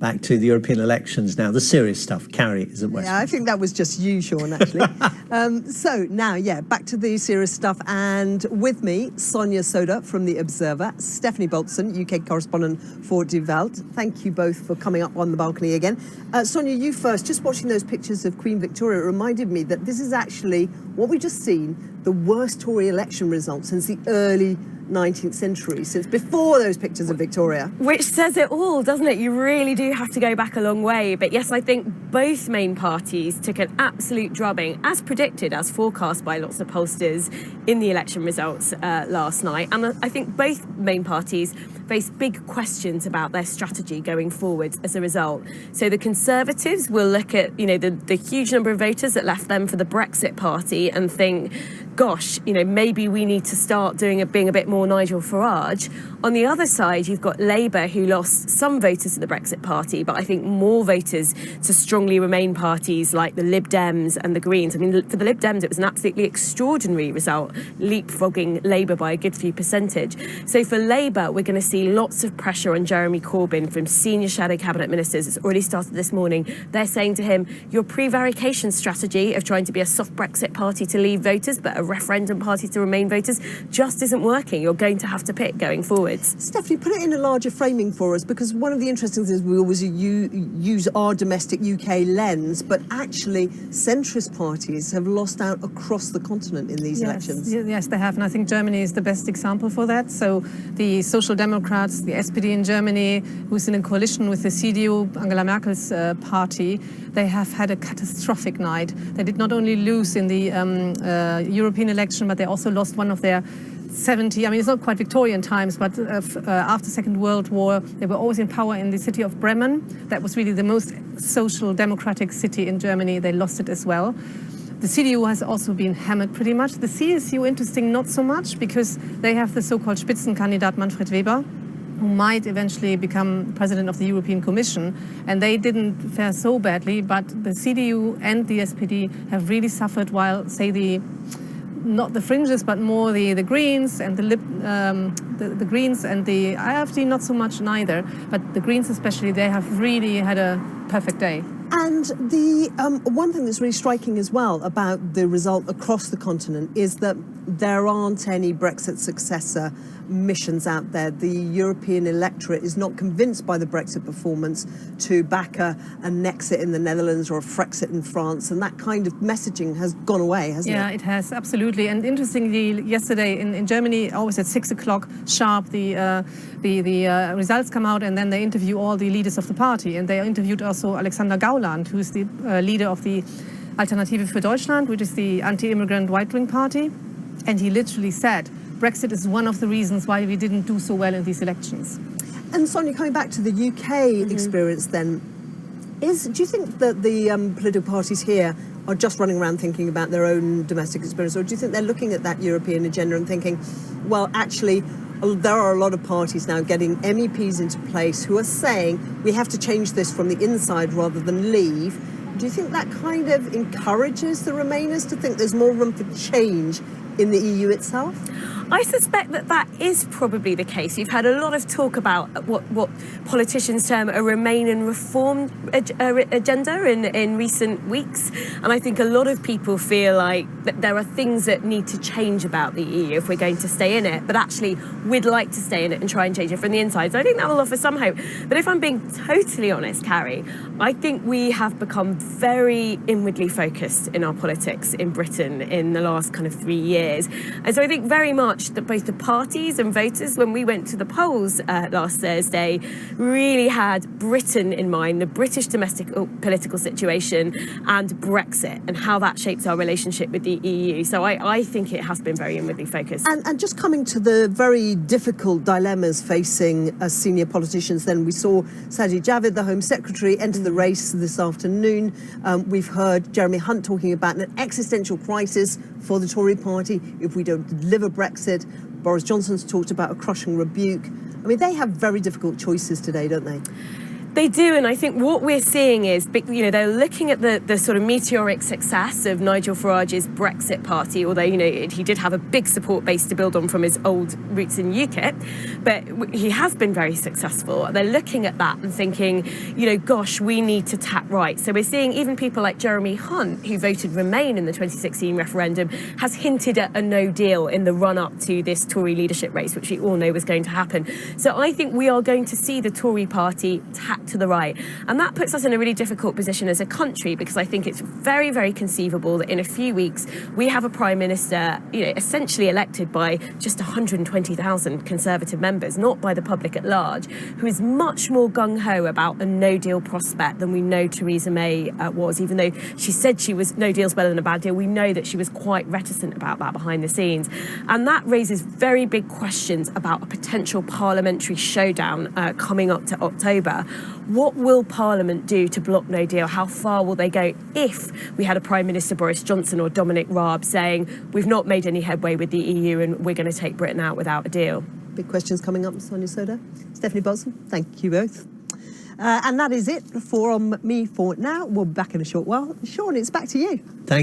back to the European elections now, the serious stuff. Carrie is at West. Yeah, I think that was just you, Sean, actually. So now, back to the serious stuff. And with me, Sonia Sodha from The Observer, Stefanie Bolzen, UK correspondent for Welt. Thank you both for coming up on the balcony again. Sonia, you first. Just watching those pictures of Queen Victoria, it reminded me that this is actually, what we've just seen, the worst Tory election result since the early 19th century, since before those pictures of Victoria. Which says it all, doesn't it? You really do have to go back a long way. But yes, I think both main parties took an absolute drubbing, as predicted, as forecast by lots of pollsters in the election results last night. And I think both main parties face big questions about their strategy going forward as a result. So the Conservatives will look at, the huge number of voters that left them for the Brexit party and think, gosh, maybe we need to start being a bit more Nigel Farage. On the other side, you've got Labour, who lost some voters to the Brexit party, but I think more voters to strongly Remain parties like the Lib Dems and the Greens. I mean, for the Lib Dems, it was an absolutely extraordinary result, leapfrogging Labour by a good few percentage. So for Labour, we're going to see lots of pressure on Jeremy Corbyn from senior shadow cabinet ministers. It's already started this morning. They're saying to him, your prevarication strategy of trying to be a soft Brexit party to leave voters, but a referendum party to Remain voters, just isn't working. You're going to have to pick going forwards. Stefanie, put it in a larger framing for us, because one of the interesting things, we always use our domestic UK lens, but actually centrist parties have lost out across the continent in these elections. Yes, they have, and I think Germany is the best example for that. So the Social Democrats, the SPD in Germany, who's in a coalition with the CDU, Angela Merkel's party, they have had a catastrophic night. They did not only lose in the European election, but they also lost one of their 70, it's not quite Victorian times, but after Second World War, they were always in power in the city of Bremen. That was really the most social democratic city in Germany. They lost it as well. The CDU has also been hammered pretty much. The CSU, interesting, not so much, because they have the so-called Spitzenkandidat Manfred Weber, who might eventually become president of the European Commission. And they didn't fare so badly, but the CDU and the SPD have really suffered, while, say, not the fringes, but more the Greens and the Greens and the AfD, not so much neither, but the Greens especially, they have really had a perfect day. And the one thing that's really striking as well about the result across the continent is that there aren't any Brexit successor missions out there. The European electorate is not convinced by the Brexit performance to back an exit in the Netherlands or a Frexit in France, and that kind of messaging has gone away, hasn't it? Yeah, it has, absolutely. And interestingly, yesterday in Germany, always at 6 o'clock sharp, the results come out, and then they interview all the leaders of the party. And they interviewed also Alexander Gauland, who's the leader of the Alternative für Deutschland, which is the anti-immigrant right-wing party. And he literally said, Brexit is one of the reasons why we didn't do so well in these elections. And Sonia, coming back to the UK experience then, do you think that the political parties here are just running around thinking about their own domestic experience, or do you think they're looking at that European agenda and thinking, well, actually, there are a lot of parties now getting MEPs into place who are saying we have to change this from the inside rather than leave? Do you think that kind of encourages the Remainers to think there's more room for change in the EU itself? I suspect that is probably the case. You've had a lot of talk about what politicians term a Remain and Reform agenda in recent weeks. And I think a lot of people feel like that there are things that need to change about the EU if we're going to stay in it. But actually, we'd like to stay in it and try and change it from the inside. So I think that will offer some hope. But if I'm being totally honest, Carrie, I think we have become very inwardly focused in our politics in Britain in the last kind of 3 years. And so I think very much that both the parties and voters, when we went to the polls last Thursday, really had Britain in mind, the British domestic political situation, and Brexit, and how that shapes our relationship with the EU. So I think it has been very inwardly focused. And just coming to the very difficult dilemmas facing senior politicians, then we saw Sajid Javid, the Home Secretary, enter the race this afternoon. We've heard Jeremy Hunt talking about an existential crisis for the Tory party if we don't deliver Brexit. Boris Johnson's talked about a crushing rebuke. I mean, they have very difficult choices today, don't they? They do, and I think what we're seeing is, they're looking at the sort of meteoric success of Nigel Farage's Brexit party, although, he did have a big support base to build on from his old roots in UKIP, but he has been very successful. They're looking at that and thinking, gosh, we need to tap right. So we're seeing even people like Jeremy Hunt, who voted Remain in the 2016 referendum, has hinted at a no deal in the run-up to this Tory leadership race, which we all know was going to happen. So I think we are going to see the Tory party tap to the right. And that puts us in a really difficult position as a country, because I think it's very, very conceivable that in a few weeks we have a Prime Minister, essentially elected by just 120,000 Conservative members, not by the public at large, who is much more gung-ho about a no-deal prospect than we know Theresa May was. Even though she said no deal's better than a bad deal, we know that she was quite reticent about that behind the scenes. And that raises very big questions about a potential parliamentary showdown coming up to October. What will Parliament do to block no deal? How far will they go if we had a Prime Minister, Boris Johnson or Dominic Raab, saying we've not made any headway with the EU and we're going to take Britain out without a deal? Big questions coming up, Sonia Sodha. Stefanie, Bolzen, thank you both. And that is it from me for now. We'll be back in a short while. Sean, it's back to you. Thank